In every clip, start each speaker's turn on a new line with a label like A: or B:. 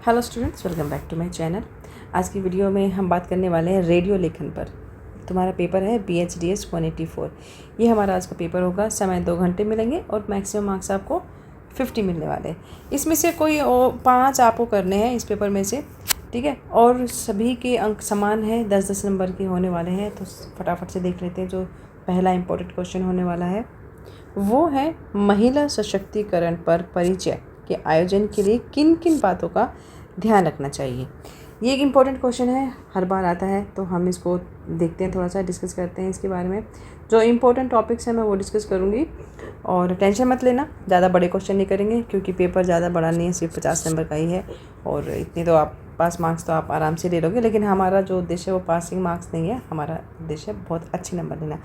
A: Hello students, welcome back to my channel. आज की video में हम बात करने वाले हैं रेडियो लेखन पर। तुम्हारा पेपर है BHDS 184। ये हमारा आज का पेपर होगा। समय 2 घंटे मिलेंगे और मैक्सिमम मार्क्स आपको 50 मिलने वाले हैं। इसमें से कोई 5 आपको करने हैं इस पेपर में से, ठीक है। और सभी के अंक समान हैं, 10-10 नंबर के होने वाले हैं। तो फटाफट से देख लेते हैं। जो पहला इम्पोर्टेंट क्वेश्चन होने वाला है वो है महिला सशक्तिकरण पर परिचय के आयोजन के लिए किन किन बातों का ध्यान रखना चाहिए। ये एक इम्पॉर्टेंट क्वेश्चन है, हर बार आता है, तो हम इसको देखते हैं, थोड़ा सा डिस्कस करते हैं इसके बारे में। जो इम्पोर्टेंट टॉपिक्स हैं मैं वो डिस्कस करूँगी और टेंशन मत लेना, ज़्यादा बड़े क्वेश्चन नहीं करेंगे क्योंकि पेपर ज़्यादा बड़ा नहीं है, सिर्फ 50 नंबर का ही है और इतनी तो आप पास मार्क्स तो आप आराम से ले लोगे। लेकिन हमारा जो उद्देश्य है वो पासिंग मार्क्स नहीं है, हमारा उद्देश्य है बहुत अच्छे नंबर लेना।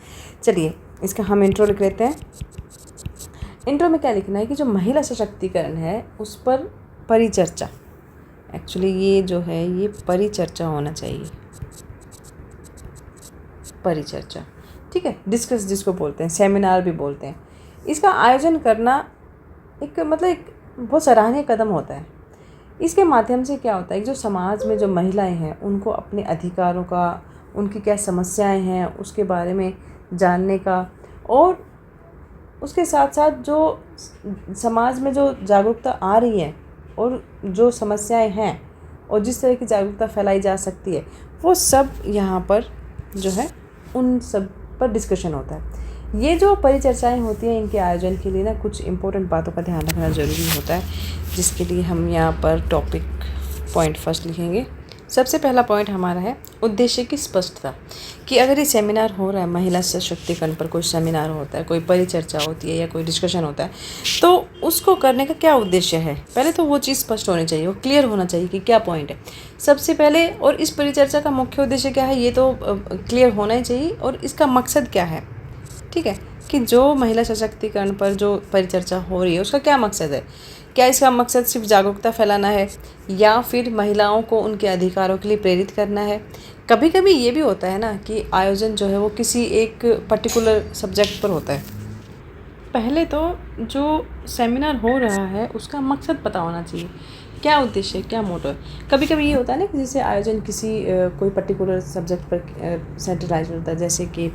A: चलिए इसका हम इंट्रो लिख लेते हैं। इंट्रो में क्या लिखना है कि जो महिला सशक्तिकरण है उस पर परिचर्चा, एक्चुअली ये जो है ये परिचर्चा होना चाहिए, परिचर्चा, ठीक है। डिस्कस जिसको बोलते हैं, सेमिनार भी बोलते हैं। इसका आयोजन करना एक बहुत सराहनीय कदम होता है। इसके माध्यम से क्या होता है कि जो समाज में जो महिलाएं हैं उनको अपने अधिकारों का, उनकी क्या समस्याएं हैं उसके बारे में जानने का, और उसके साथ साथ जो समाज में जो जागरूकता आ रही है और जो समस्याएं हैं और जिस तरह की जागरूकता फैलाई जा सकती है वो सब यहाँ पर जो है उन सब पर डिस्कशन होता है। ये जो परिचर्चाएं होती हैं इनके आयोजन के लिए ना कुछ इम्पोर्टेंट बातों का ध्यान रखना ज़रूरी होता है, जिसके लिए हम यहाँ पर टॉपिक पॉइंट फर्स्ट लिखेंगे। सबसे पहला पॉइंट हमारा है उद्देश्य की स्पष्टता, कि अगर ये सेमिनार हो रहा है, महिला सशक्तिकरण पर कोई सेमिनार होता है, कोई परिचर्चा होती है या कोई डिस्कशन होता है, तो उसको करने का क्या उद्देश्य है, पहले तो वो चीज़ स्पष्ट होनी चाहिए, वो क्लियर होना चाहिए कि क्या पॉइंट है सबसे पहले। और इस परिचर्चा का मुख्य उद्देश्य क्या है ये तो क्लियर होना ही चाहिए, और इसका मकसद क्या है, ठीक है, कि जो महिला सशक्तिकरण पर जो परिचर्चा हो रही है उसका क्या मकसद है। क्या इसका मकसद सिर्फ जागरूकता फैलाना है या फिर महिलाओं को उनके अधिकारों के लिए प्रेरित करना है। कभी कभी ये भी होता है ना कि आयोजन जो है वो किसी एक पर्टिकुलर सब्जेक्ट पर होता है। पहले तो जो सेमिनार हो रहा है उसका मकसद पता होना चाहिए, क्या उद्देश्य है, क्या मोटो है। कभी कभी ये होता है ना कि जैसे आयोजन किसी कोई पर्टिकुलर सब्जेक्ट पर सेंट्रलाइज होता है, जैसे कि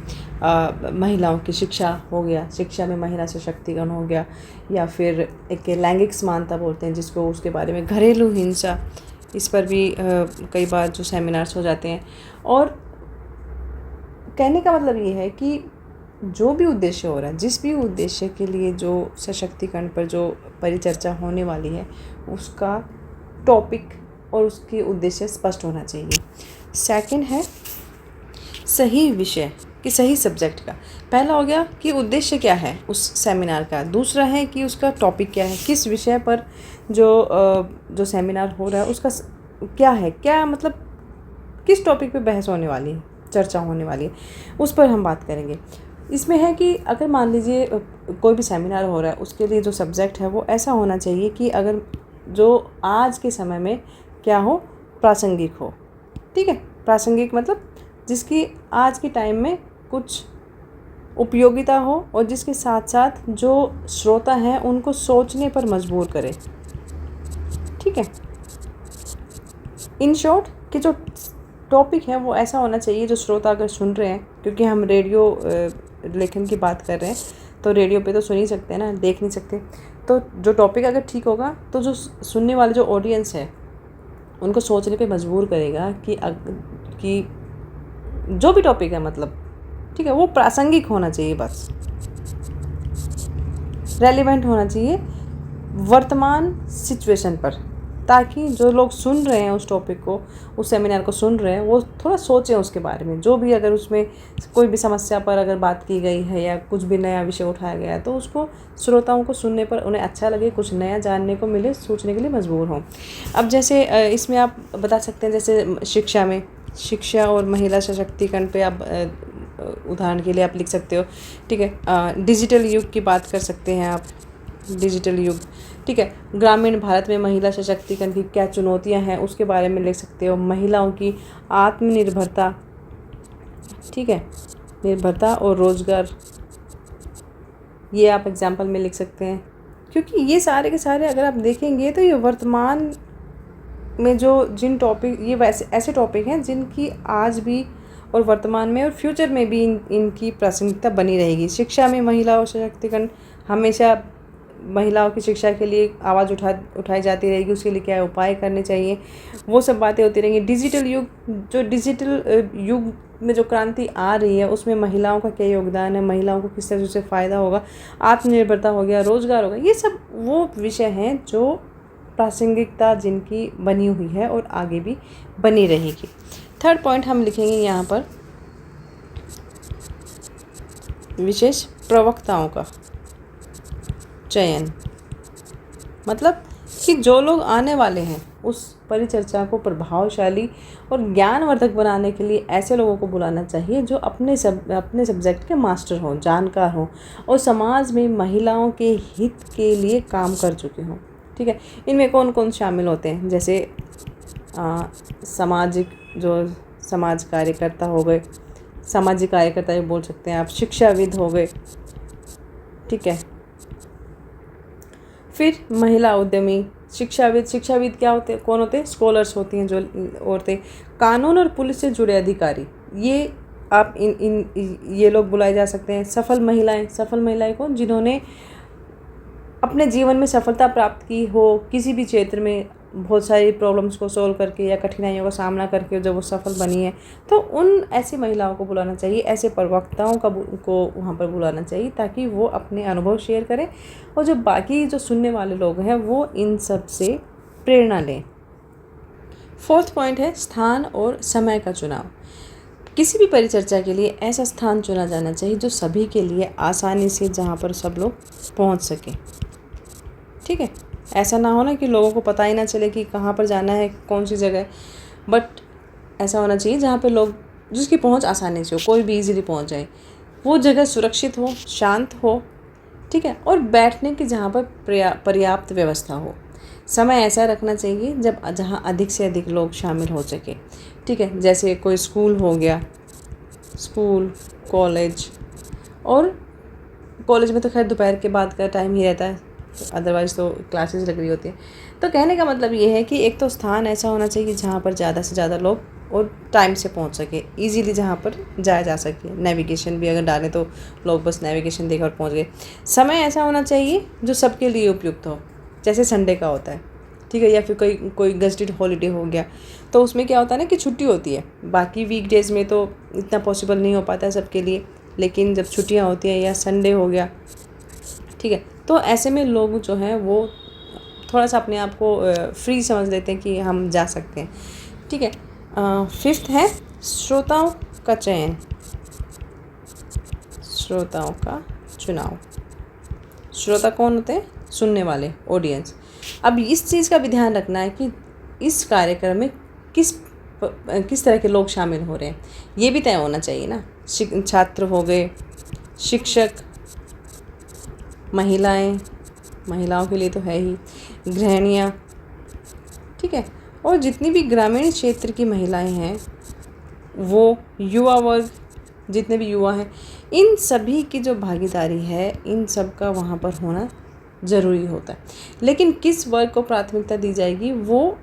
A: महिलाओं की शिक्षा हो गया, शिक्षा में महिला सशक्तिकरण हो गया, या फिर एक लैंगिक समानता बोलते हैं जिसको, उसके बारे में, घरेलू हिंसा, इस पर भी कई बार जो सेमिनार्स हो जाते हैं। और कहने का मतलब ये है कि जो भी उद्देश्य हो रहा है, जिस भी उद्देश्य के लिए जो सशक्तिकरण पर जो परिचर्चा होने वाली है उसका टॉपिक और उसके उद्देश्य स्पष्ट होना चाहिए। सेकंड है सही विषय कि सही सब्जेक्ट का। पहला हो गया कि उद्देश्य क्या है उस सेमिनार का, दूसरा है कि उसका टॉपिक क्या है, किस विषय पर जो सेमिनार हो रहा है उसका क्या है, क्या मतलब किस टॉपिक पे बहस होने वाली है, चर्चा होने वाली है, उस पर हम बात करेंगे। इसमें है कि अगर मान लीजिए कोई भी सेमिनार हो रहा है उसके लिए जो सब्जेक्ट है वो ऐसा होना चाहिए कि अगर जो आज के समय में क्या हो, प्रासंगिक हो, ठीक है। प्रासंगिक मतलब जिसकी आज के टाइम में कुछ उपयोगिता हो और जिसके साथ साथ जो श्रोता हैं उनको सोचने पर मजबूर करे, ठीक है। इन शॉर्ट कि जो टॉपिक है वो ऐसा होना चाहिए जो श्रोता अगर सुन रहे हैं, क्योंकि हम रेडियो लेखन की बात कर रहे हैं तो रेडियो पे तो सुन ही सकते हैं ना, देख नहीं सकते। तो जो टॉपिक अगर ठीक होगा तो जो सुनने वाले जो ऑडियंस है उनको सोचने पे मजबूर करेगा कि जो भी टॉपिक है मतलब, ठीक है, वो प्रासंगिक होना चाहिए, बस रेलिवेंट होना चाहिए वर्तमान सिचुएशन पर, ताकि जो लोग सुन रहे हैं उस टॉपिक को, उस सेमिनार को सुन रहे हैं, वो थोड़ा सोचें उसके बारे में। जो भी अगर उसमें कोई भी समस्या पर अगर बात की गई है या कुछ भी नया विषय उठाया गया है तो उसको श्रोताओं को सुनने पर उन्हें अच्छा लगे, कुछ नया जानने को मिले, सोचने के लिए मजबूर हों। अब जैसे इसमें आप बता सकते हैं, जैसे शिक्षा में, शिक्षा और महिला सशक्तिकरण पे आप उदाहरण के लिए आप लिख सकते हो, ठीक है। डिजिटल युग की बात कर सकते हैं आप, डिजिटल युग, ठीक है। ग्रामीण भारत में महिला सशक्तिकरण की क्या चुनौतियां हैं उसके बारे में लिख सकते हो। महिलाओं की आत्मनिर्भरता, ठीक है, निर्भरता और रोजगार, ये आप एग्जाम्पल में लिख सकते हैं, क्योंकि ये सारे के सारे अगर आप देखेंगे तो ये वर्तमान में जो जिन टॉपिक, ये वैसे ऐसे टॉपिक हैं जिनकी आज भी और वर्तमान में और फ्यूचर में भी इनकी प्रासंगिकता बनी रहेगी। शिक्षा में महिलाओं सशक्तिकरण, हमेशा महिलाओं की शिक्षा के लिए आवाज़ उठाई जाती रहेगी, उसके लिए क्या उपाय करने चाहिए, वो सब बातें होती रहेंगी। डिजिटल युग, जो डिजिटल युग में जो क्रांति आ रही है उसमें महिलाओं का क्या योगदान है, महिलाओं को किस तरह से फ़ायदा होगा, आत्मनिर्भरता हो गया, रोज़गार होगा, ये सब वो विषय हैं जो प्रासंगिकता जिनकी बनी हुई है और आगे भी बनी रहेगी। थर्ड पॉइंट हम लिखेंगे यहाँ पर, विशेष प्रवक्ताओं का चयन। मतलब कि जो लोग आने वाले हैं उस परिचर्चा को प्रभावशाली और ज्ञानवर्धक बनाने के लिए ऐसे लोगों को बुलाना चाहिए जो अपने सब्जेक्ट के मास्टर हों, जानकार हों और समाज में महिलाओं के हित के लिए काम कर चुके हों। ठीक है, इनमें कौन कौन शामिल होते हैं, जैसे सामाजिक, जो समाज कार्यकर्ता हो गए, सामाजिक कार्यकर्ता भी बोल सकते हैं आप, शिक्षाविद हो गए। ठीक है, फिर महिला उद्यमी, शिक्षाविद क्या होते हैं, कौन होते हैं, स्कॉलर्स होती हैं जो औरतें, कानून और पुलिस से जुड़े अधिकारी, ये आप ये लोग बुलाए जा सकते हैं। सफल महिलाएं कौन, जिन्होंने अपने जीवन में सफलता प्राप्त की हो, किसी भी क्षेत्र में बहुत सारी प्रॉब्लम्स को सॉल्व करके या कठिनाइयों का सामना करके जब वो सफल बनी है, तो उन ऐसी महिलाओं को बुलाना चाहिए, ऐसे प्रवक्ताओं को वहाँ पर बुलाना चाहिए ताकि वो अपने अनुभव शेयर करें और जो बाकी जो सुनने वाले लोग हैं वो इन सब से प्रेरणा लें। फोर्थ पॉइंट है स्थान और समय का चुनाव। किसी भी परिचर्चा के लिए ऐसा स्थान चुना जाना चाहिए जो सभी के लिए आसानी से, जहाँ पर सब लोग पहुँच सकें। ठीक है, ऐसा ना हो ना कि लोगों को पता ही ना चले कि कहाँ पर जाना है, कौन सी जगह, बट ऐसा होना चाहिए जहाँ पे लोग, जिसकी पहुँच आसानी से हो, कोई भी इजीली पहुँच जाए, वो जगह सुरक्षित हो, शांत हो। ठीक है, और बैठने की जहाँ पर पर्याप्त व्यवस्था हो। समय ऐसा रखना चाहिए जहाँ अधिक से अधिक लोग शामिल हो सके। ठीक है, जैसे कोई स्कूल हो गया, स्कूल, कॉलेज, और कॉलेज में तो खैर दोपहर के बाद का टाइम ही रहता है, अदरवाइज़ तो क्लासेस लग रही होती हैं। तो कहने का मतलब ये है कि एक तो स्थान ऐसा होना चाहिए जहाँ पर ज़्यादा से ज़्यादा लोग और टाइम से पहुँच सके, इजीली जहाँ पर जाया जा सके। नेविगेशन भी अगर डालें तो लोग बस नेविगेशन देकर पहुँच गए। समय ऐसा होना चाहिए जो सबके लिए उपयुक्त हो, जैसे संडे का होता है। ठीक है, या फिर कोई गज़टेड हॉलीडे हो गया, तो उसमें क्या होता है ना कि छुट्टी होती है। बाकी वीकडेज़ में तो इतना पॉसिबल नहीं हो पाता है सबके लिए, लेकिन जब छुट्टियाँ होती हैं या संडे हो गया, ठीक है, तो ऐसे में लोग जो हैं वो थोड़ा सा अपने आप को फ्री समझ लेते हैं कि हम जा सकते हैं। ठीक है, फिफ्थ है श्रोताओं का चयन, श्रोताओं का चुनाव। श्रोता कौन होते हैं, सुनने वाले, ऑडियंस। अब इस चीज़ का भी ध्यान रखना है कि इस कार्यक्रम में किस तरह के लोग शामिल हो रहे हैं, ये भी तय होना चाहिए ना। छात्र हो गए, शिक्षक, महिलाओं के लिए तो है ही, गृहिणियाँ। ठीक है, और जितनी भी ग्रामीण क्षेत्र की महिलाएं हैं, वो युवा वर्ग, जितने भी युवा हैं, इन सभी की जो भागीदारी है, इन सब का वहाँ पर होना ज़रूरी होता है। लेकिन किस वर्ग को प्राथमिकता दी जाएगी वो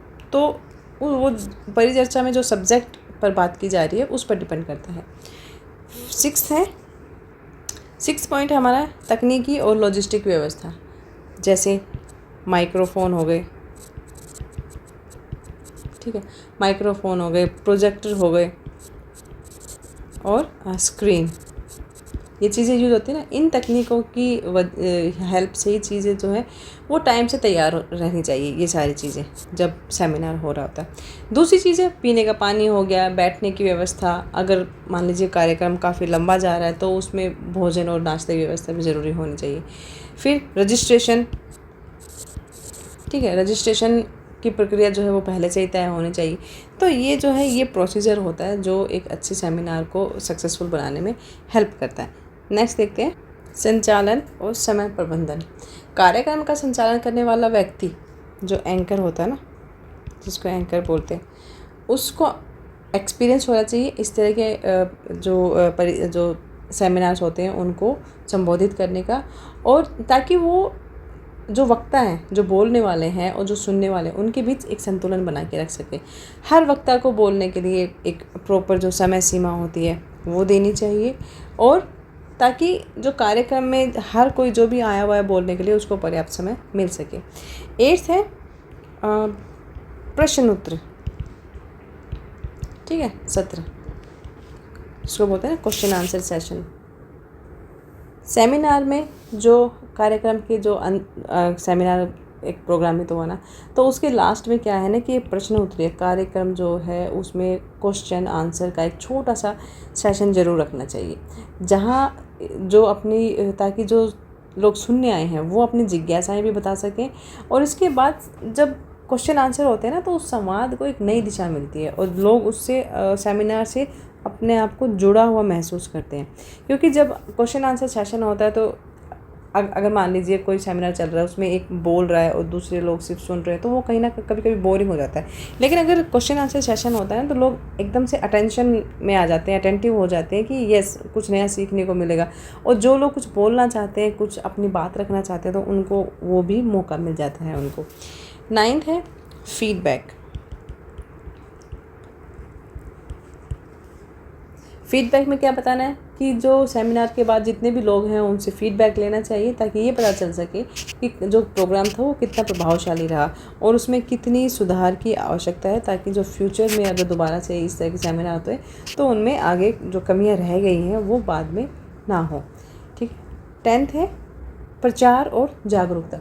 A: परिचर्चा में जो सब्जेक्ट पर बात की जा रही है उस पर डिपेंड करता है। सिक्स पॉइंट है हमारा तकनीकी और लॉजिस्टिक व्यवस्था, जैसे माइक्रोफोन हो गए। ठीक है, माइक्रोफोन हो गए, प्रोजेक्टर हो गए और स्क्रीन, ये चीज़ें यूज़ होती है ना। इन तकनीकों की हेल्प से ही चीज़ें जो है वो टाइम से तैयार रहनी चाहिए, ये सारी चीज़ें जब सेमिनार हो रहा होता है। दूसरी चीज़ है पीने का पानी हो गया, बैठने की व्यवस्था। अगर मान लीजिए कार्यक्रम काफ़ी लंबा जा रहा है तो उसमें भोजन और नाश्ते की व्यवस्था भी ज़रूरी होनी चाहिए। फिर रजिस्ट्रेशन, ठीक है, रजिस्ट्रेशन की प्रक्रिया जो है वो पहले से ही तय होनी चाहिए। तो ये जो है ये प्रोसीजर होता है जो एक अच्छे सेमिनार को सक्सेसफुल बनाने में हेल्प करता है। नेक्स्ट देखते हैं संचालन और समय प्रबंधन। कार्यक्रम का संचालन करने वाला व्यक्ति जो एंकर होता है ना, जिसको एंकर बोलते हैं, उसको एक्सपीरियंस होना चाहिए इस तरह के जो सेमिनार्स होते हैं उनको संबोधित करने का, और ताकि वो जो वक्ता हैं, जो बोलने वाले हैं और जो सुनने वाले हैं, उनके बीच एक संतुलन बना के रख सके। हर वक्ता को बोलने के लिए एक प्रॉपर जो समय सीमा होती है वो देनी चाहिए, और ताकि जो कार्यक्रम में हर कोई जो भी आया हुआ है बोलने के लिए उसको पर्याप्त समय मिल सके। 8th है प्रश्न उत्तर, ठीक है, सत्र, इसको बोलते हैं ना क्वेश्चन आंसर सेशन। सेमिनार में जो कार्यक्रम के जो सेमिनार एक प्रोग्राम में तो हुआ ना, तो उसके लास्ट में क्या है ना कि प्रश्न उत्तरीय कार्यक्रम जो है उसमें क्वेश्चन आंसर का एक छोटा सा सेशन ज़रूर रखना चाहिए, जहाँ जो अपनी, ताकि जो लोग सुनने आए हैं वो अपनी जिज्ञासाएं भी बता सकें, और इसके बाद जब क्वेश्चन आंसर होते हैं ना तो उस संवाद को एक नई दिशा मिलती है और लोग उससे सेमिनार से अपने आप को जुड़ा हुआ महसूस करते हैं। क्योंकि जब क्वेश्चन आंसर सेशन होता है तो अगर मान लीजिए कोई सेमिनार चल रहा है, उसमें एक बोल रहा है और दूसरे लोग सिर्फ सुन रहे हैं, तो वो कहीं ना कभी कभी बोरिंग हो जाता है। लेकिन अगर क्वेश्चन आंसर सेशन होता है तो लोग एकदम से अटेंशन में आ जाते हैं, अटेंटिव हो जाते हैं कि यस कुछ नया सीखने को मिलेगा, और जो लोग कुछ बोलना चाहते हैं, कुछ अपनी बात रखना चाहते हैं, तो उनको वो भी मौका मिल जाता है उनको। 9th है फीडबैक। फीडबैक में क्या बताना है कि जो सेमिनार के बाद जितने भी लोग हैं उनसे फीडबैक लेना चाहिए, ताकि ये पता चल सके कि जो प्रोग्राम था वो कितना प्रभावशाली रहा और उसमें कितनी सुधार की आवश्यकता है, ताकि जो फ्यूचर में अगर दोबारा से इस तरह के सेमिनार होते हैं तो उनमें आगे जो कमियां रह गई हैं वो बाद में ना हो। ठीक। 10th है प्रचार और जागरूकता।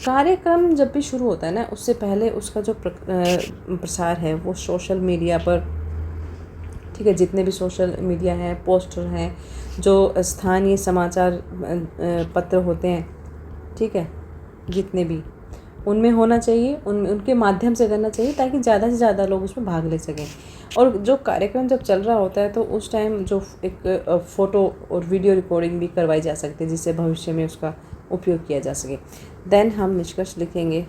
A: कार्यक्रम जब भी शुरू होता है ना, उससे पहले उसका जो प्रसार है वो सोशल मीडिया पर, ठीक है, जितने भी सोशल मीडिया हैं, पोस्टर हैं, जो स्थानीय समाचार पत्र होते हैं, ठीक है, जितने भी उनमें होना चाहिए, उनके माध्यम से करना चाहिए, ताकि ज़्यादा से ज़्यादा लोग उसमें भाग ले सकें। और जो कार्यक्रम जब चल रहा होता है तो उस टाइम जो एक फ़ोटो और वीडियो रिकॉर्डिंग भी करवाई जा सकती है, जिससे भविष्य में उसका उपयोग किया जा सके। देन हम निष्कर्ष लिखेंगे।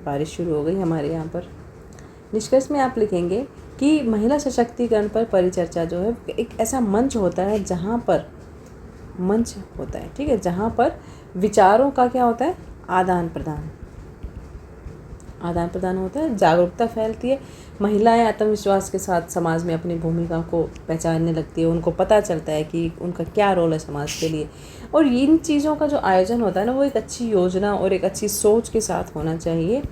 A: बारिश शुरू हो गई हमारे यहाँ पर। निष्कर्ष में आप लिखेंगे कि महिला सशक्तिकरण पर परिचर्चा जो है एक ऐसा मंच होता है जहाँ पर मंच होता है, ठीक है, जहाँ पर विचारों का क्या होता है, आदान प्रदान होता है, जागरूकता फैलती है, महिलाएं आत्मविश्वास के साथ समाज में अपनी भूमिका को पहचानने लगती है, उनको पता चलता है कि उनका क्या रोल है समाज के लिए। और इन चीज़ों का जो आयोजन होता है ना, वो एक अच्छी योजना और एक अच्छी सोच के साथ होना चाहिए,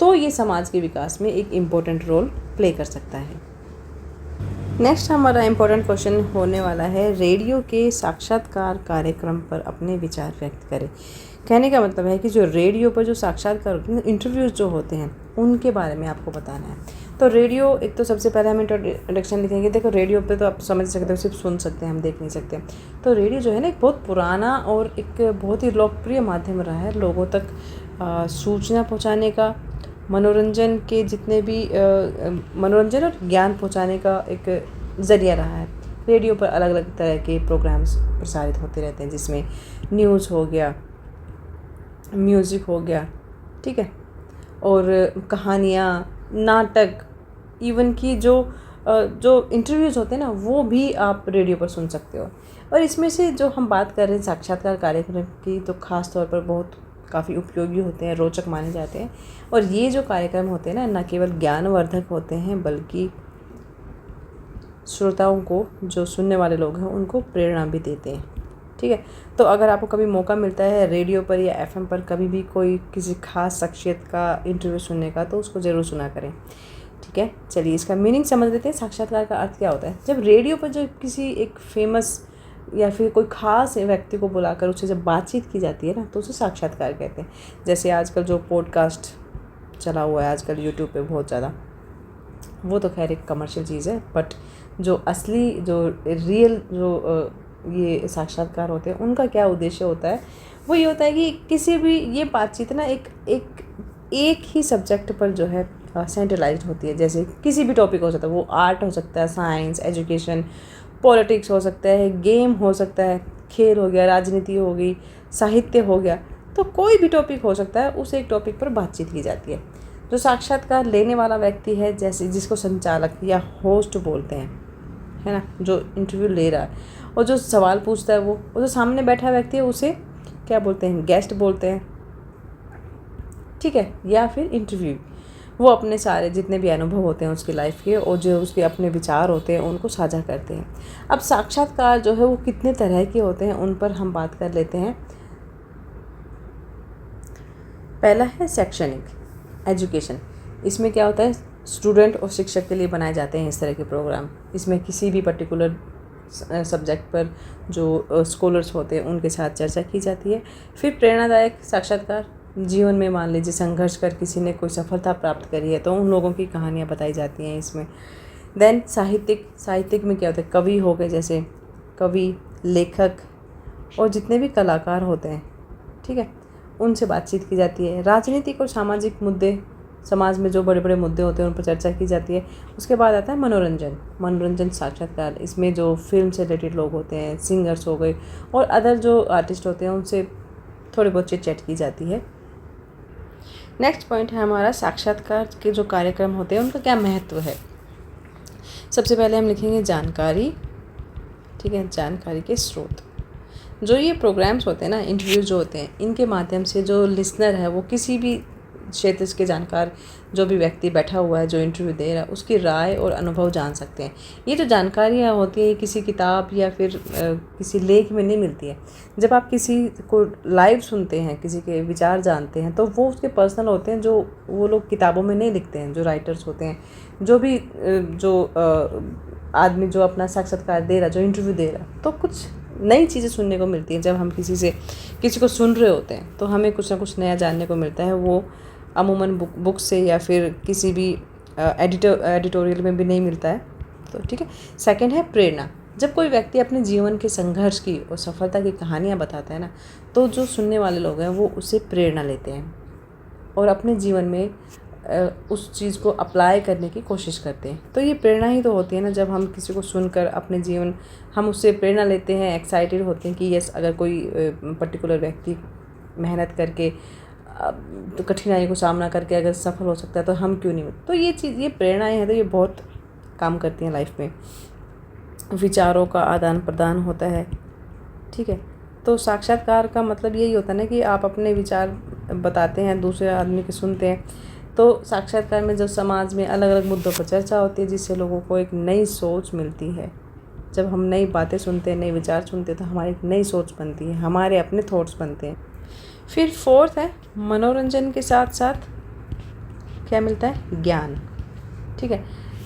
A: तो ये समाज के विकास में एक इम्पोर्टेंट रोल प्ले कर सकता है। नेक्स्ट हमारा इम्पोर्टेंट क्वेश्चन होने वाला है, रेडियो के साक्षात्कार कार्यक्रम पर अपने विचार व्यक्त करें। कहने का मतलब है कि जो रेडियो पर जो साक्षात्कार होते हैं, इंटरव्यूज़ जो होते हैं, उनके बारे में आपको बताना है। तो रेडियो, एक तो सबसे पहले हम इंट्रोडक्शन लिखेंगे। देखो, रेडियो पे तो आप समझ सकते हो, सिर्फ सुन सकते हैं, हम देख नहीं सकते। तो रेडियो जो है ना, एक बहुत पुराना और एक बहुत ही लोकप्रिय माध्यम रहा है लोगों तक सूचना पहुँचाने का, मनोरंजन के जितने भी मनोरंजन और ज्ञान पहुँचाने का एक ज़रिया रहा है। रेडियो पर अलग अलग तरह के प्रोग्राम्स प्रसारित होते रहते हैं, जिसमें न्यूज़ हो गया, म्यूज़िक हो गया, ठीक है, और कहानियाँ, नाटक, इवन की जो इंटरव्यूज़ होते हैं ना, वो भी आप रेडियो पर सुन सकते हो। और इसमें से जो हम बात कर रहे हैं साक्षात्कार कार्यक्रम की, तो ख़ास तौर पर बहुत काफ़ी उपयोगी होते हैं, रोचक माने जाते हैं। और ये जो कार्यक्रम होते हैं ना, न केवल ज्ञानवर्धक होते हैं, बल्कि श्रोताओं को, जो सुनने वाले लोग हैं, उनको प्रेरणा भी देते हैं। ठीक है, तो अगर आपको कभी मौका मिलता है रेडियो पर या एफएम पर कभी भी कोई किसी खास शख्सियत का इंटरव्यू सुनने का, तो उसको ज़रूर सुना करें। ठीक है, चलिए इसका मीनिंग समझ लेते हैं। साक्षात्कार का अर्थ क्या होता है? जब रेडियो पर जो किसी एक फेमस या फिर कोई ख़ास व्यक्ति को बुलाकर उससे जब बातचीत की जाती है ना, तो उसे साक्षात्कार कहते हैं। जैसे आजकल जो पॉडकास्ट चला हुआ है आजकल यूट्यूब पे बहुत ज़्यादा, वो तो खैर एक कमर्शियल चीज़ है, बट जो असली, जो रियल, जो ये साक्षात्कार होते हैं, उनका क्या उद्देश्य होता है? वो ये होता है कि किसी भी ये बातचीत ना एक ही सब्जेक्ट पर जो है सेंट्रलाइज्ड होती है। जैसे किसी भी टॉपिक हो सकता है, वो आर्ट हो सकता है, साइंस, एजुकेशन, पॉलिटिक्स हो सकता है, गेम हो सकता है, खेल हो गया, राजनीति हो गई, साहित्य हो गया, तो कोई भी टॉपिक हो सकता है, उस एक टॉपिक पर बातचीत की जाती है। जो साक्षात्कार लेने वाला व्यक्ति है, जैसे जिसको संचालक या होस्ट बोलते हैं, है ना, जो इंटरव्यू ले रहा है, और जो सवाल पूछता है वो, और जो सामने बैठा व्यक्ति है, उसे क्या बोलते हैं, गेस्ट बोलते हैं, ठीक है, या फिर इंटरव्यू। वो अपने सारे जितने भी अनुभव होते हैं उसकी लाइफ के और जो उसके अपने विचार होते हैं उनको साझा करते हैं। अब साक्षात्कार जो है वो कितने तरह के होते हैं उन पर हम बात कर लेते हैं। पहला है शैक्षणिक एजुकेशन। इसमें क्या होता है, स्टूडेंट और शिक्षक के लिए बनाए जाते हैं इस तरह के प्रोग्राम। इसमें किसी भी पर्टिकुलर सब्जेक्ट पर जो स्कॉलर्स होते हैं उनके साथ चर्चा की जाती है। फिर प्रेरणादायक साक्षात्कार, जीवन में मान लीजिए संघर्ष कर किसी ने कोई सफलता प्राप्त करी है तो उन लोगों की कहानियाँ बताई जाती हैं इसमें। देन साहित्यिक में क्या होता है, कवि हो गए, जैसे कवि, लेखक और जितने भी कलाकार होते हैं, ठीक है, उनसे बातचीत की जाती है। राजनीतिक और सामाजिक मुद्दे, समाज में जो बड़े बड़े मुद्दे होते हैं उन पर चर्चा की जाती है। उसके बाद आता है मनोरंजन साक्षात्कार। इसमें जो फिल्म से रिलेटेड लोग होते हैं, सिंगर्स हो गए और अदर जो आर्टिस्ट होते हैं उनसे थोड़ी बहुत चिट चैट की जाती है। नेक्स्ट पॉइंट है हमारा साक्षात्कार के जो कार्यक्रम होते हैं उनका क्या महत्व है। सबसे पहले हम लिखेंगे जानकारी, ठीक है, जानकारी के स्रोत। जो ये प्रोग्राम्स होते हैं ना, इंटरव्यू जो होते हैं, इनके माध्यम से जो लिसनर है वो किसी भी क्षेत्र के जानकार जो भी व्यक्ति बैठा हुआ है जो इंटरव्यू दे रहा है उसकी राय और अनुभव जान सकते हैं। ये जो जानकारियाँ होती हैं किसी किताब या फिर किसी लेख में नहीं मिलती है। जब आप किसी को लाइव सुनते हैं, किसी के विचार जानते हैं, तो वो उसके पर्सनल होते हैं, जो वो लोग किताबों में नहीं लिखते हैं। जो राइटर्स होते हैं, जो भी आदमी जो अपना साक्षात्कार दे रहा, जो इंटरव्यू दे रहा, तो कुछ नई चीज़ें सुनने को मिलती हैं। जब हम किसी को सुन रहे होते हैं तो हमें कुछ ना कुछ नया जानने को मिलता है। वो अमूमन बुक से या फिर किसी भी एडिटोरियल में भी नहीं मिलता है। तो ठीक है। सेकंड है प्रेरणा। जब कोई व्यक्ति अपने जीवन के संघर्ष की और सफलता की कहानियाँ बताता है ना, तो जो सुनने वाले लोग हैं वो उससे प्रेरणा लेते हैं और अपने जीवन में उस चीज़ को अप्लाई करने की कोशिश करते हैं। तो ये प्रेरणा ही तो होती है ना, जब हम किसी को सुनकर अपने जीवन, हम उससे प्रेरणा लेते हैं, एक्साइटेड होते हैं कि यस, अगर कोई पर्टिकुलर व्यक्ति मेहनत करके तो कठिनाई को सामना करके अगर सफल हो सकता है तो हम क्यों नहीं। तो ये प्रेरणाएँ हैं, तो ये बहुत काम करती हैं लाइफ में। विचारों का आदान प्रदान होता है, ठीक है। तो साक्षात्कार का मतलब यही होता है ना कि आप अपने विचार बताते हैं, दूसरे आदमी के सुनते हैं। तो साक्षात्कार में जो समाज में अलग अलग मुद्दों पर चर्चा होती है, जिससे लोगों को एक नई सोच मिलती है। जब हम नई बातें सुनते हैं, नए विचार सुनते हैं, तो हमारी एक नई सोच बनती है, हमारे अपने थॉट्स बनते हैं। फिर फोर्थ है मनोरंजन के साथ साथ क्या मिलता है, ज्ञान, ठीक है।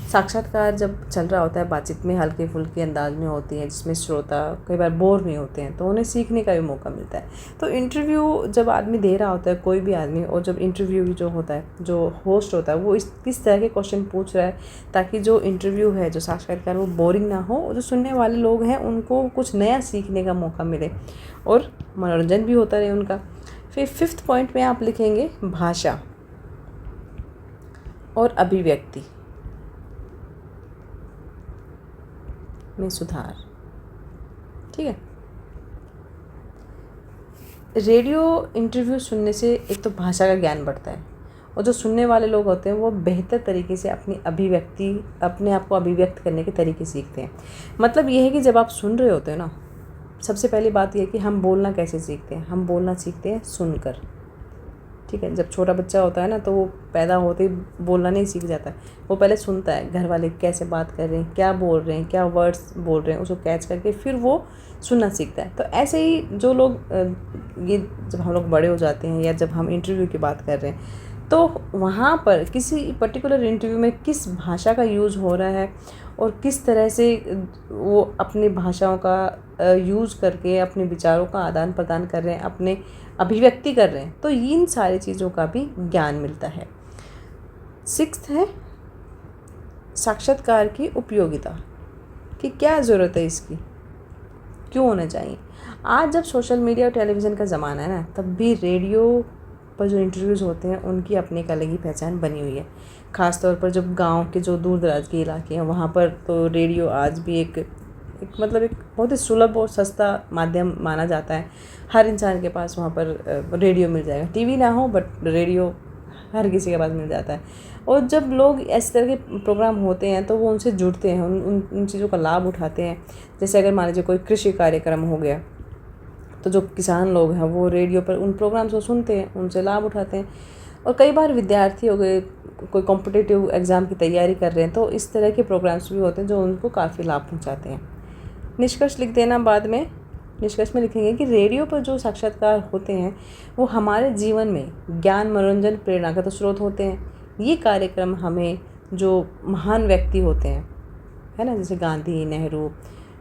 A: साक्षात्कार जब चल रहा होता है, बातचीत में हल्के फुल्के अंदाज में होती है, जिसमें श्रोता कई बार बोर नहीं होते हैं, तो उन्हें सीखने का भी मौका मिलता है। तो इंटरव्यू जब आदमी दे रहा होता है, कोई भी आदमी, और जब इंटरव्यू जो होता है, जो होस्ट होता है, वो किस तरह के क्वेश्चन पूछ रहा है, ताकि जो इंटरव्यू है, जो साक्षात्कार, वो बोरिंग ना हो, और जो सुनने वाले लोग हैं उनको कुछ नया सीखने का मौका मिले और मनोरंजन भी होता रहे उनका। फिर फिफ्थ पॉइंट में आप लिखेंगे भाषा और अभिव्यक्ति में सुधार, ठीक है। रेडियो इंटरव्यू सुनने से एक तो भाषा का ज्ञान बढ़ता है, और जो सुनने वाले लोग होते हैं वो बेहतर तरीके से अपने आप को अभिव्यक्त करने के तरीके सीखते हैं। मतलब ये है कि जब आप सुन रहे होते हैं ना, सबसे पहली बात यह है कि हम बोलना कैसे सीखते हैं। हम बोलना सीखते हैं सुनकर, ठीक है। जब छोटा बच्चा होता है ना, तो वो पैदा होते ही बोलना नहीं सीख जाता है, वो पहले सुनता है घर वाले कैसे बात कर रहे हैं, क्या बोल रहे हैं, क्या वर्ड्स बोल रहे हैं, उसको कैच करके फिर वो सुनना सीखता है। तो ऐसे ही जो लोग ये जब हम लोग बड़े हो जाते हैं, या जब हम इंटरव्यू की बात कर रहे हैं, तो वहाँ पर किसी पर्टिकुलर इंटरव्यू में किस भाषा का यूज़ हो रहा है और किस तरह से वो अपनी भाषाओं का यूज़ करके अपने विचारों का आदान प्रदान कर रहे हैं, अपने अभिव्यक्ति कर रहे हैं, तो इन सारी चीज़ों का भी ज्ञान मिलता है। सिक्स्थ है साक्षात्कार की उपयोगिता, कि क्या ज़रूरत है इसकी, क्यों होना चाहिए। आज जब सोशल मीडिया और टेलीविज़न का ज़माना है ना, तब भी रेडियो पर जो इंटरव्यूज़ होते हैं उनकी अपनी एक अलग ही पहचान बनी हुई है। ख़ास तौर पर जब गांव के जो दूर दराज के इलाके हैं, वहाँ पर तो रेडियो आज भी एक बहुत ही सुलभ और सस्ता माध्यम माना जाता है। हर इंसान के पास वहाँ पर रेडियो मिल जाएगा। टीवी ना हो, बट रेडियो हर किसी के पास मिल जाता है। और जब लोग इस तरह के प्रोग्राम होते हैं तो वो उनसे जुड़ते हैं, उन चीज़ों का लाभ उठाते हैं। जैसे अगर मान लीजिए कोई कृषि कार्यक्रम हो गया, तो जो किसान लोग हैं वो रेडियो पर उन प्रोग्राम्स को सुनते हैं, उनसे लाभ उठाते हैं। और कई बार विद्यार्थी हो गए, कोई कॉम्पिटिटिव एग्ज़ाम की तैयारी कर रहे हैं, तो इस तरह के प्रोग्राम्स भी होते हैं जो उनको काफ़ी लाभ पहुंचाते हैं। निष्कर्ष लिख देना बाद में। निष्कर्ष में लिखेंगे कि रेडियो पर जो साक्षात्कार होते हैं वो हमारे जीवन में ज्ञान, मनोरंजन, प्रेरणा का तो स्रोत होते हैं। ये कार्यक्रम हमें जो महान व्यक्ति होते हैं, है ना, जैसे गांधी, नेहरू,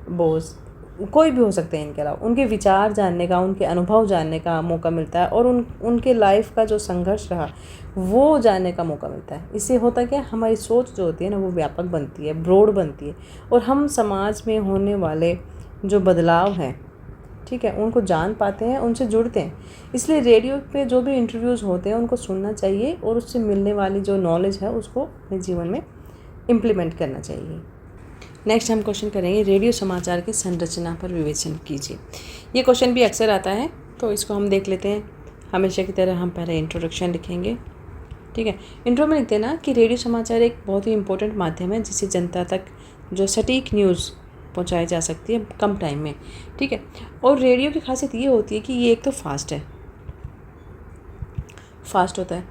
A: बोस, कोई भी हो सकते हैं इनके अलावा, उनके विचार जानने का, उनके अनुभव जानने का मौका मिलता है और उनके लाइफ का जो संघर्ष रहा वो जानने का मौका मिलता है। इससे होता क्या, हमारी सोच जो होती है ना वो व्यापक बनती है, ब्रॉड बनती है और हम समाज में होने वाले जो बदलाव हैं, ठीक है, उनको जान पाते हैं, उनसे जुड़ते हैं। इसलिए रेडियो पे जो भी इंटरव्यूज़ होते हैं उनको सुनना चाहिए और उससे मिलने वाली जो नॉलेज है उसको अपने जीवन में इम्प्लीमेंट करना चाहिए। नेक्स्ट हम क्वेश्चन करेंगे, रेडियो समाचार की संरचना पर विवेचन कीजिए। ये क्वेश्चन भी अक्सर आता है तो इसको हम देख लेते हैं। हमेशा की तरह हम पहले इंट्रोडक्शन लिखेंगे, ठीक है। इंट्रो में लिखते हैं ना कि रेडियो समाचार एक बहुत ही इम्पोर्टेंट माध्यम है जिससे जनता तक जो सटीक न्यूज़ पहुंचाई जा सकती है कम टाइम में, ठीक है। और रेडियो की खासियत ये होती है कि ये एक तो फास्ट होता है,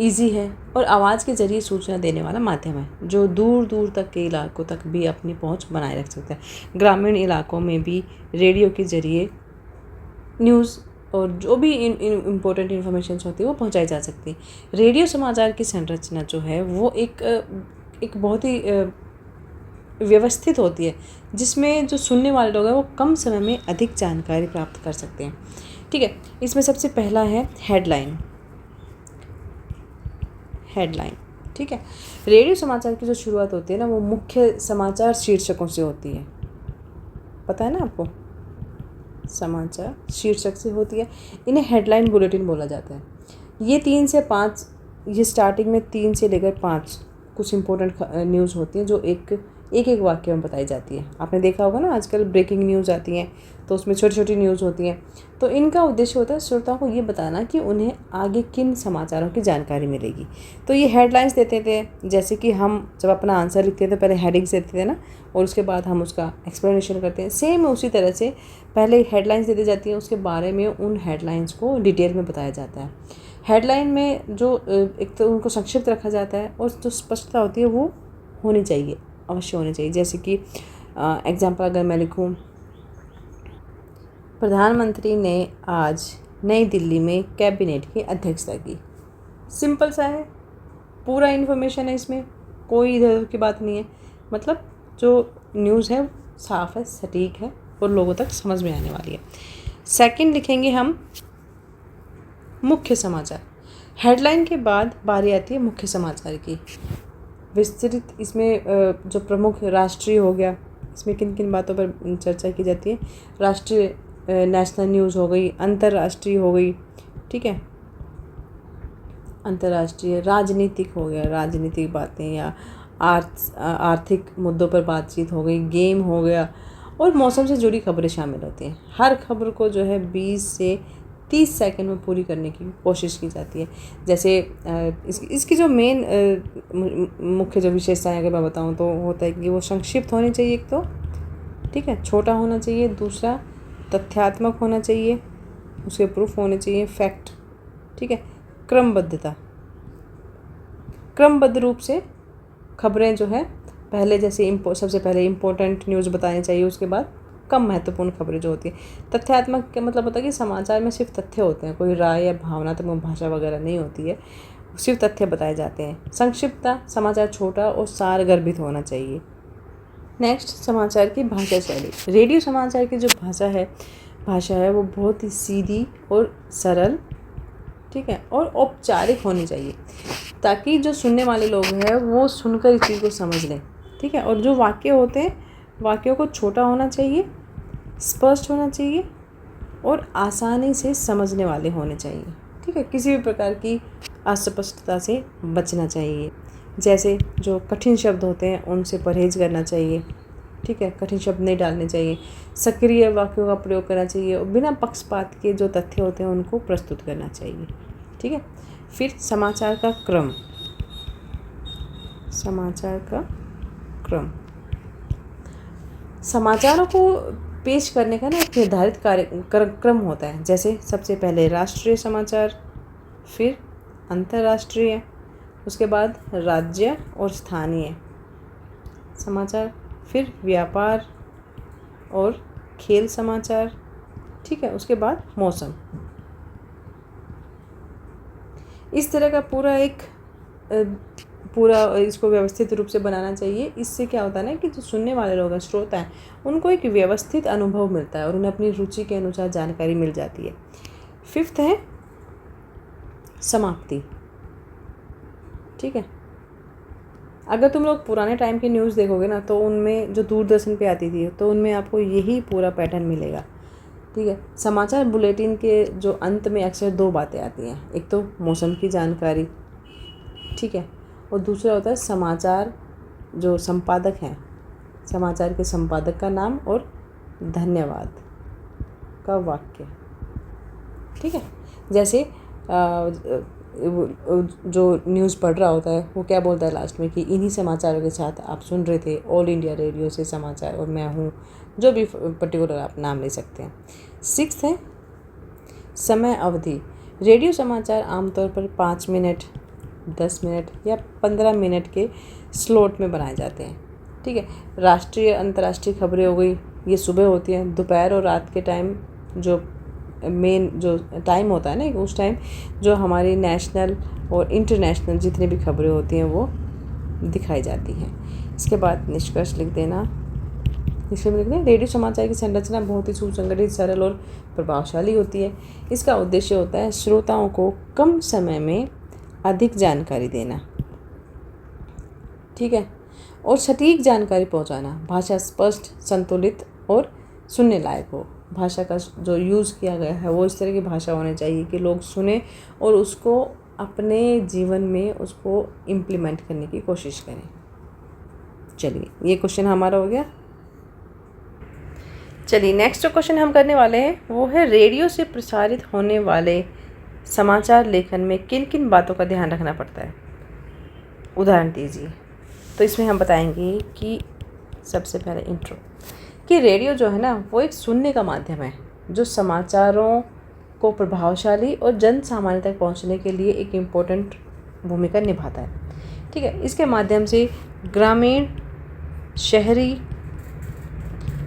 A: इजी है और आवाज़ के ज़रिए सूचना देने वाला माध्यम है जो दूर दूर तक के इलाकों तक भी अपनी पहुंच बनाए रख सकता है। ग्रामीण इलाकों में भी रेडियो के ज़रिए न्यूज़ और जो भी इम्पोर्टेंट इन्फॉर्मेशन होती है वो पहुंचाई जा सकती है। रेडियो समाचार की संरचना जो है वो एक बहुत ही व्यवस्थित होती है जिसमें जो सुनने वाले लोग हैं वो कम समय में अधिक जानकारी प्राप्त कर सकते हैं, ठीक है। इसमें सबसे पहला है हेडलाइन, ठीक है। रेडियो समाचार की जो शुरुआत होती है ना वो मुख्य समाचार शीर्षकों से होती है, पता है ना आपको, समाचार शीर्षक से होती है। इन्हें हेडलाइन बुलेटिन बोला जाता है। ये 3 से 5, ये स्टार्टिंग में 3 से लेकर 5 कुछ इंपॉर्टेंट न्यूज़ होती हैं जो एक वाक्य में बताई जाती है। आपने देखा होगा ना आजकल ब्रेकिंग न्यूज़ आती हैं तो उसमें छोटी छोटी न्यूज़ होती हैं। तो इनका उद्देश्य होता है श्रोताओं को ये बताना कि उन्हें आगे किन समाचारों की जानकारी मिलेगी। तो ये हेडलाइंस देते थे, जैसे कि हम जब अपना आंसर लिखते थे पहले हेडिंग्स देते थे ना और उसके बाद हम उसका एक्सप्लेनेशन करते हैं। सेम उसी तरह से पहले हेडलाइंस दे दी जाती हैं, उसके बारे में उन हेडलाइंस को डिटेल में बताया जाता है। हेडलाइन में जो एक तो उनको संक्षिप्त रखा जाता है और जो स्पष्टता होती है वो होनी चाहिए, अवश्य होनी चाहिए। जैसे कि एग्जाम्पल अगर मैं लिखूँ, प्रधानमंत्री ने आज नई दिल्ली में कैबिनेट की अध्यक्षता की। सिंपल सा है, पूरा इन्फॉर्मेशन है, इसमें कोई इधर उधर की बात नहीं है। मतलब जो न्यूज़ है साफ़ है, सटीक है और लोगों तक समझ में आने वाली है। सेकंड लिखेंगे हम मुख्य समाचार। हेडलाइन के बाद बारी आती है मुख्य समाचार की। विस्तृत इसमें जो प्रमुख राष्ट्रीय हो गया, इसमें किन किन बातों पर चर्चा की जाती है। राष्ट्रीय नेशनल न्यूज़ हो गई, अंतर्राष्ट्रीय हो गई, ठीक है, अंतर्राष्ट्रीय। राजनीतिक हो गया, राजनीतिक बातें या आर्थिक मुद्दों पर बातचीत हो गई, गेम हो गया और मौसम से जुड़ी खबरें शामिल होती हैं। हर खबर को जो है 20 से 30 सेकंड में पूरी करने की कोशिश की जाती है। जैसे इसकी जो मेन मुख्य जो विशेषताएं अगर मैं बताऊं तो होता है कि वो संक्षिप्त होनी चाहिए एक तो, ठीक है, छोटा होना चाहिए, दूसरा तथ्यात्मक होना चाहिए, उसके प्रूफ होने चाहिए, फैक्ट, ठीक है, क्रमबद्ध रूप से खबरें जो है पहले जैसे सबसे पहले इम्पोर्टेंट न्यूज़ बतानी चाहिए, उसके बाद कम महत्वपूर्ण खबरें जो होती हैं। तथ्यात्मक का मतलब होता है कि समाचार में सिर्फ तथ्य होते हैं, कोई राय या भावनात्मक भाषा वगैरह नहीं होती है, सिर्फ तथ्य बताए जाते हैं। संक्षिप्तता, समाचार छोटा और सारगर्भित होना चाहिए। नेक्स्ट, समाचार की भाषा शैली। रेडियो समाचार की जो भाषा है वो बहुत ही सीधी और सरल, ठीक है, और औपचारिक होनी चाहिए ताकि जो सुनने वाले लोग हैं वो सुनकर इस चीज़ को समझ लें, ठीक है। और जो वाक्य होते हैं, वाक्यों को छोटा होना चाहिए, स्पष्ट होना चाहिए और आसानी से समझने वाले होने चाहिए, ठीक है। किसी भी प्रकार की अस्पष्टता से बचना चाहिए। जैसे जो कठिन शब्द होते हैं उनसे परहेज करना चाहिए, ठीक है, कठिन शब्द नहीं डालने चाहिए। सक्रिय वाक्यों का प्रयोग करना चाहिए और बिना पक्षपात के जो तथ्य होते हैं उनको प्रस्तुत करना चाहिए, ठीक है। फिर समाचार का क्रम। समाचारों को पेश करने का ना एक निर्धारित कार्यक्रम होता है। जैसे सबसे पहले राष्ट्रीय समाचार, फिर अंतर्राष्ट्रीय, उसके बाद राज्य और स्थानीय समाचार, फिर व्यापार और खेल समाचार, ठीक है, उसके बाद मौसम। इस तरह का पूरा इसको व्यवस्थित रूप से बनाना चाहिए। इससे क्या होता है ना कि जो सुनने वाले लोग हैं, श्रोता हैं, उनको एक व्यवस्थित अनुभव मिलता है और उन्हें अपनी रुचि के अनुसार जानकारी मिल जाती है। 5th है समाप्ति, ठीक है। अगर तुम लोग पुराने टाइम की न्यूज़ देखोगे ना, तो उनमें जो दूरदर्शन पे आती थी, तो उनमें आपको यही पूरा पैटर्न मिलेगा, ठीक है। समाचार बुलेटिन के जो अंत में अक्सर 2 बातें आती हैं, एक तो मौसम की जानकारी, ठीक है, और दूसरा होता है समाचार जो संपादक हैं, समाचार के संपादक का नाम और धन्यवाद का वाक्य, ठीक है। जैसे जो न्यूज़ पढ़ रहा होता है वो क्या बोलता है लास्ट में कि इन्हीं समाचारों के साथ आप सुन रहे थे ऑल इंडिया रेडियो से समाचार, और मैं हूँ, जो भी पर्टिकुलर आप नाम ले सकते हैं। 6th है समय अवधि। रेडियो समाचार आमतौर पर 5 मिनट, 10 मिनट या 15 मिनट के स्लॉट में बनाए जाते हैं, ठीक है। राष्ट्रीय अंतर्राष्ट्रीय खबरें हो गई, ये सुबह होती हैं। दोपहर और रात के टाइम जो मेन जो टाइम होता है ना, उस टाइम जो हमारी नेशनल और इंटरनेशनल जितनी भी खबरें होती हैं वो दिखाई जाती हैं। इसके बाद निष्कर्ष लिख देना। इसमें लिख दें, रेडियो समाचार की संरचना बहुत ही सुसंगठित, सरल और प्रभावशाली होती है। इसका उद्देश्य होता है श्रोताओं को कम समय में अधिक जानकारी देना, ठीक है, और सटीक जानकारी पहुंचाना। भाषा स्पष्ट, संतुलित और सुनने लायक हो। भाषा का जो यूज़ किया गया है वो इस तरह की भाषा होनी चाहिए कि लोग सुने और उसको अपने जीवन में उसको इम्प्लीमेंट करने की कोशिश करें। चलिए, ये क्वेश्चन हमारा हो गया। चलिए, नेक्स्ट जो क्वेश्चन हम करने वाले हैं वो है रेडियो से प्रसारित होने वाले समाचार लेखन में किन किन बातों का ध्यान रखना पड़ता है, उदाहरण दीजिए। तो इसमें हम बताएंगे कि सबसे पहले इंट्रो, कि रेडियो जो है ना वो एक सुनने का माध्यम है जो समाचारों को प्रभावशाली और जन सामान्य तक पहुंचने के लिए एक इम्पोर्टेंट भूमिका निभाता है, ठीक है। इसके माध्यम से ग्रामीण, शहरी,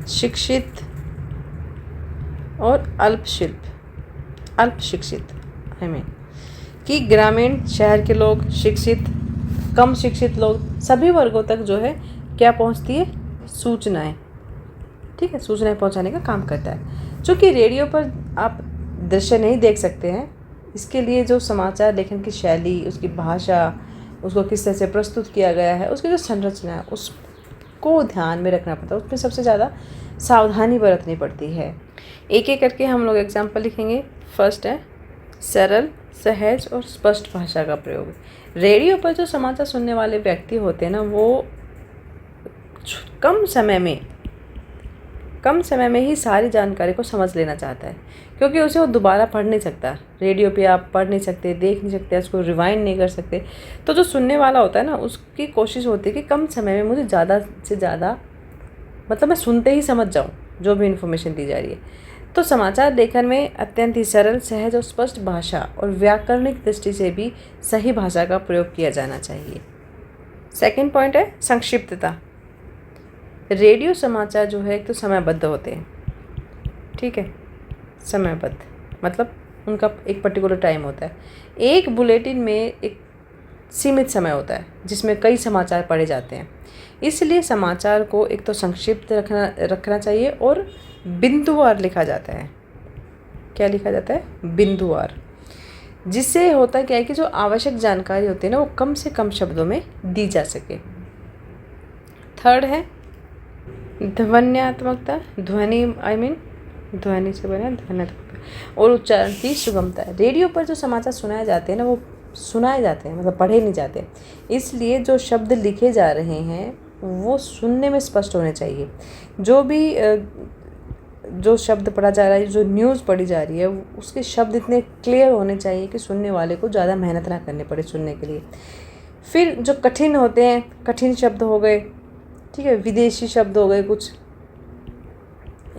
A: शिक्षित और अल्प शिक्षित कि ग्रामीण, शहर के लोग, शिक्षित, कम शिक्षित लोग, सभी वर्गों तक जो है क्या पहुंचती है, सूचनाएं, ठीक है, सूचनाएं पहुंचाने का काम करता है। चूँकि रेडियो पर आप दृश्य नहीं देख सकते हैं, इसके लिए जो समाचार लेखन की शैली, उसकी भाषा, उसको किस तरह से प्रस्तुत किया गया है, उसकी जो संरचना है उसको ध्यान में रखना पड़ता है। उसमें सबसे ज़्यादा सावधानी बरतनी पड़ती है। एक एक करके हम लोग एग्जाम्पल लिखेंगे। फर्स्ट है सरल, सहज और स्पष्ट भाषा का प्रयोग। रेडियो पर जो समाचार सुनने वाले व्यक्ति होते हैं ना, वो कम समय में ही सारी जानकारी को समझ लेना चाहता है, क्योंकि उसे वो दोबारा पढ़ नहीं सकता। रेडियो पे आप पढ़ नहीं सकते, देख नहीं सकते, उसको रिवाइंड नहीं कर सकते। तो जो सुनने वाला होता है ना, उसकी कोशिश होती है कि कम समय में मुझे ज़्यादा से ज़्यादा, मतलब मैं सुनते ही समझ जाऊँ जो भी इन्फॉर्मेशन दी जा रही है। तो समाचार लेखन में अत्यंत ही सरल, सहज और स्पष्ट भाषा और व्याकरणिक दृष्टि से भी सही भाषा का प्रयोग किया जाना चाहिए। सेकंड पॉइंट है संक्षिप्तता। रेडियो समाचार जो है एक तो समयबद्ध होते हैं, ठीक है, समयबद्ध मतलब उनका एक पर्टिकुलर टाइम होता है। एक बुलेटिन में एक सीमित समय होता है जिसमें कई समाचार पढ़े जाते हैं, इसलिए समाचार को एक तो संक्षिप्त रखना चाहिए और बिंदुवार लिखा जाता है। क्या लिखा जाता है? बिंदुवार। जिससे होता क्या है कि जो आवश्यक जानकारी होती है ना, वो कम से कम शब्दों में दी जा सके। थर्ड है ध्वन्यात्मकता, ध्वनि से बना ध्वन्यात्मकता और उच्चारण की सुगमता। रेडियो पर जो समाचार सुनाए जाते हैं ना, वो सुनाए जाते हैं, मतलब पढ़े नहीं जाते, इसलिए जो शब्द लिखे जा रहे हैं वो सुनने में स्पष्ट होने चाहिए। जो शब्द पढ़ा जा रहा है, जो न्यूज़ पढ़ी जा रही है, उसके शब्द इतने क्लियर होने चाहिए कि सुनने वाले को ज़्यादा मेहनत ना करनी पड़े सुनने के लिए। फिर जो कठिन होते हैं, कठिन शब्द हो गए, ठीक है, विदेशी शब्द हो गए कुछ,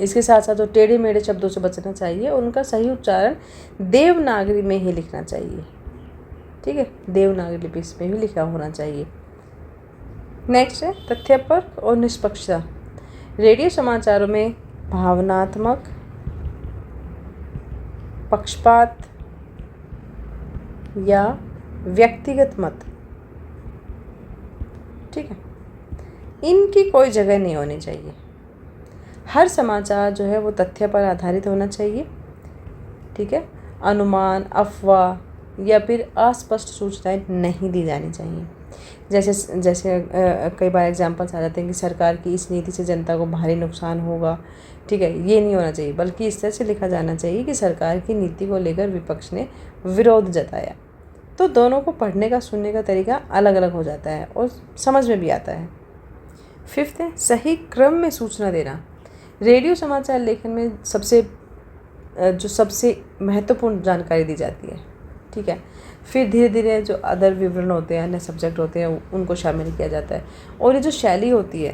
A: इसके साथ साथ जो टेढ़े मेढ़े शब्दों से बचना चाहिए और उनका सही उच्चारण देवनागरी में ही लिखना चाहिए। ठीक है, देवनागरी लिपि में भी लिखा होना चाहिए। नेक्स्ट है तथ्यपरक और निष्पक्षता। रेडियो समाचारों में भावनात्मक, पक्षपात या व्यक्तिगत मत, ठीक है, इनकी कोई जगह नहीं होनी चाहिए। हर समाचार जो है वो तथ्य पर आधारित होना चाहिए। ठीक है, अनुमान, अफवाह या फिर अस्पष्ट सूचनाएं नहीं दी जानी चाहिए। जैसे जैसे कई बार एग्जांपल्स आ जाते हैं कि सरकार की इस नीति से जनता को भारी नुकसान होगा। ठीक है, ये नहीं होना चाहिए, बल्कि इस तरह से लिखा जाना चाहिए कि सरकार की नीति को लेकर विपक्ष ने विरोध जताया। तो दोनों को पढ़ने का, सुनने का तरीका अलग अलग हो जाता है और समझ में भी आता है। फिफ्थ है सही क्रम में सूचना देना। रेडियो समाचार लेखन में सबसे महत्वपूर्ण जानकारी दी जाती है। ठीक है, फिर धीरे धीरे जो अदर विवरण होते हैं, अन्य सब्जेक्ट होते हैं, उनको शामिल किया जाता है। और ये जो शैली होती है,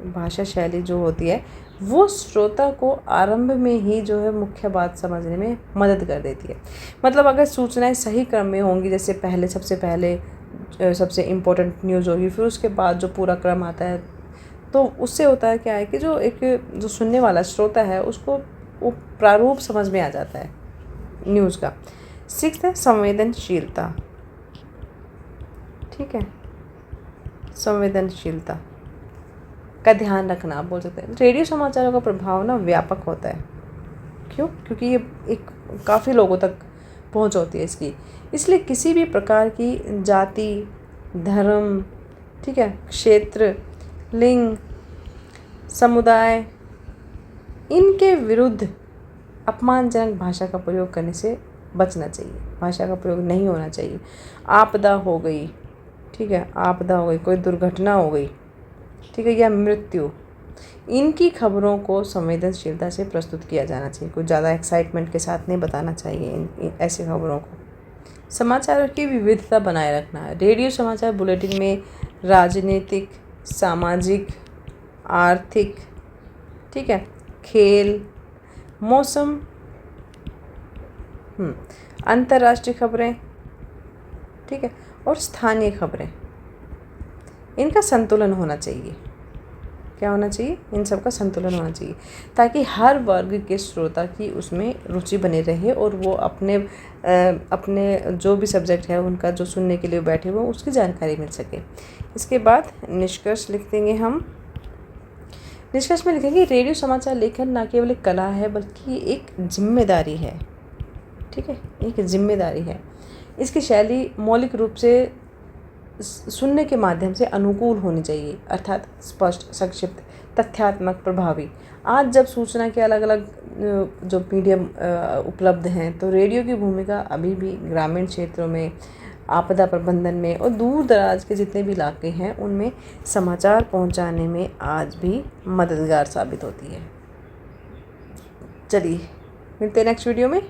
A: भाषा शैली जो होती है, वो श्रोता को आरंभ में ही जो है मुख्य बात समझने में मदद कर देती है। मतलब अगर सूचनाएं सही क्रम में होंगी, जैसे सबसे पहले सबसे इम्पोर्टेंट न्यूज़ होगी, फिर उसके बाद जो पूरा क्रम आता है, तो उससे होता है क्या है कि जो सुनने वाला श्रोता है उसको वो प्रारूप समझ में आ जाता है न्यूज़ का। सिक्स्थ है संवेदनशीलता। ठीक है, संवेदनशीलता का ध्यान रखना आप बोल सकते हैं। रेडियो समाचारों का प्रभाव ना व्यापक होता है। क्यों? क्योंकि ये एक काफ़ी लोगों तक पहुंच होती है इसकी। इसलिए किसी भी प्रकार की जाति, धर्म, ठीक है, क्षेत्र, लिंग, समुदाय, इनके विरुद्ध अपमानजनक भाषा का प्रयोग करने से बचना चाहिए। भाषा का प्रयोग नहीं होना चाहिए। आपदा हो गई, ठीक है, आपदा हो गई, कोई दुर्घटना हो गई, ठीक है, या मृत्यु, इनकी खबरों को संवेदनशीलता से प्रस्तुत किया जाना चाहिए। कोई ज़्यादा एक्साइटमेंट के साथ नहीं बताना चाहिए इन ऐसी खबरों को। समाचारों की विविधता बनाए रखना है। रेडियो समाचार बुलेटिन में राजनीतिक, सामाजिक, आर्थिक, ठीक है, खेल, मौसम, अंतर्राष्ट्रीय खबरें, ठीक है, और स्थानीय खबरें, इनका संतुलन होना चाहिए। क्या होना चाहिए? इन सब का संतुलन होना चाहिए, ताकि हर वर्ग के श्रोता की उसमें रुचि बनी रहे और वो अपने जो भी सब्जेक्ट है उनका जो सुनने के लिए बैठे हुए उसकी जानकारी मिल सके। इसके बाद निष्कर्ष लिख देंगे हम। निष्कर्ष में लिखेंगे रेडियो समाचार लेखन ना केवल एक कला है बल्कि एक जिम्मेदारी है। ठीक है, एक जिम्मेदारी है। इसकी शैली मौलिक रूप से सुनने के माध्यम से अनुकूल होनी चाहिए, अर्थात स्पष्ट, संक्षिप्त, तथ्यात्मक, प्रभावी। आज जब सूचना के अलग अलग जो मीडियम उपलब्ध हैं, तो रेडियो की भूमिका अभी भी ग्रामीण क्षेत्रों में, आपदा प्रबंधन में और दूर दराज के जितने भी इलाके हैं उनमें समाचार पहुंचाने में आज भी मददगार साबित होती है। चलिए मिलते हैं नेक्स्ट वीडियो में।